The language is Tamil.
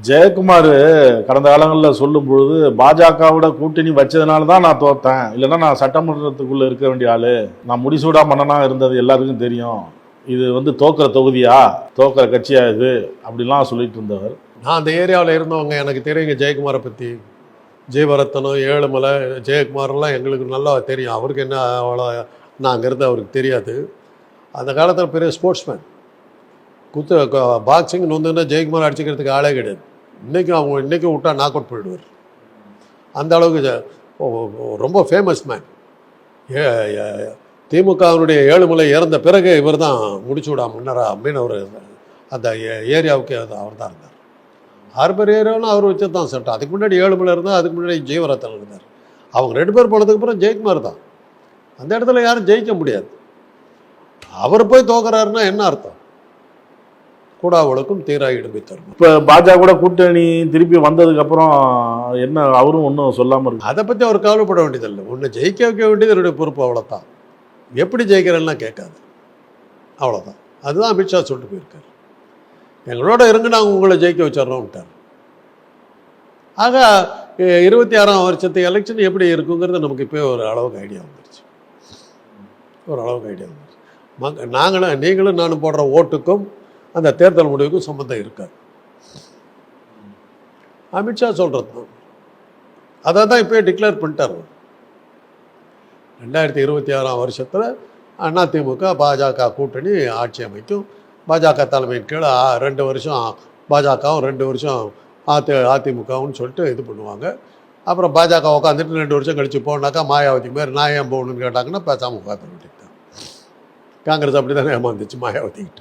ஜெயக்குமார் கடந்த காலங்களில் சொல்லும் பொழுது பாஜகவோட கூட்டணி வச்சதுனால தான் நான் தோத்தேன், இல்லைன்னா நான் சட்டமன்றத்துக்குள்ள இருக்க வேண்டிய ஆளு, நான் முடிசூடா மன்னனா இருந்தது எல்லாருக்கும் தெரியும், இது வந்து தோக்கிற தொகுதியா தோக்கிற கட்சியா இது அப்படிலாம் சொல்லிட்டு இருந்தவர். நான் அந்த ஏரியாவில் இருந்தவங்க எனக்கு தெரியுங்க. ஜெயக்குமாரை பற்றி, ஜெயவரத்தனம், ஏழுமலை, ஜெயக்குமார்லாம் எங்களுக்கு நல்லா தெரியும். அவருக்கு என்ன அவ்வளோ நான் அங்கேருந்து அவருக்கு தெரியாது. அந்த காலத்தில் பெரிய ஸ்போர்ட்ஸ்மேன். பாக்ஸிங்னு வந்துன்னா ஜெயக்குமார் அடிச்சுக்கிறதுக்கு ஆளே கிடையாது. இன்றைக்கும் விட்டா நாக் அவுட் போயிடுவார். அந்த அளவுக்கு ரொம்ப ஃபேமஸ் மேன். திமுகவினுடைய ஏழுமலை இறந்த பிறகு இவர் தான் முடிச்சுவிடா முன்னரா அப்படின்னு அவர் அந்த ஏரியாவுக்கு அவர் தான் இருந்தார். 6 பேர் ஏரியாவும் அவர் வச்சு தான் சட்டம். அதுக்கு முன்னாடி ஏழுமலை இருந்தால், அதுக்கு முன்னாடி ஜெயவரத்தன் இருந்தார். அவங்க 2 பேர் போனதுக்கு அப்புறம் ஜெயக்குமார் தான். அந்த இடத்துல யாரும் ஜெயிக்க முடியாது. அவர் போய் தோக்குறாருன்னா என்ன அர்த்தம்? கூடாவளுக்கும் தீராயிடுமே தரும். இப்போ பாஜக கூட கூட்டணி திருப்பி வந்ததுக்கு அப்புறம் என்ன அவரும் ஒன்றும் சொல்லாமல் இருக்கு. அதை பற்றி அவர் கவலைப்பட வேண்டியதில்லை. ஒன்று ஜெயிக்க வைக்க வேண்டியது என்னுடைய பொறுப்பு, அவ்வளோதான். எப்படி ஜெயிக்கிறேன்னா கேட்காது, அவ்வளோதான். அதுதான் அமித்ஷா சொல்லிட்டு போயிருக்காரு. எங்களோட இருங்க, நாங்கள் உங்களை ஜெயிக்க வச்சிடறோம்ட்டார். ஆக 26ஆம் வருஷத்து எலெக்ஷன் எப்படி இருக்குங்கிறது நமக்கு இப்போ ஒரு அளவுக்கு ஐடியா வந்துருச்சு. நீங்களும் நானும் போடுற ஓட்டுக்கும் அந்த தேர்தல் முடிவுக்கும் சம்மந்தம் இருக்காது. அமித்ஷா சொல்கிறது தான். அதை தான் இப்போயே டிக்ளேர் பண்ணிட்டார். 2026ஆம் வருஷத்தில் அதிமுக பாஜக கூட்டணி ஆட்சி அமைக்கும். பாஜக தலைமையின் கீழே 2 வருஷம் பாஜகவும் 2 வருஷம் அதிமுகவும் சொல்லிட்டு இது பண்ணுவாங்க. அப்புறம் பாஜக உட்காந்துட்டு 2 வருஷம் கழித்து போனாக்கா மாயாவதி மாதிரி நான் ஏன் போகணுன்னு கேட்டாங்கன்னா பேசாமல் உட்காந்து வேண்டியது தான். காங்கிரஸ் அப்படி தானே ஏமாந்துச்சு மாயாவதிக்கிட்ட.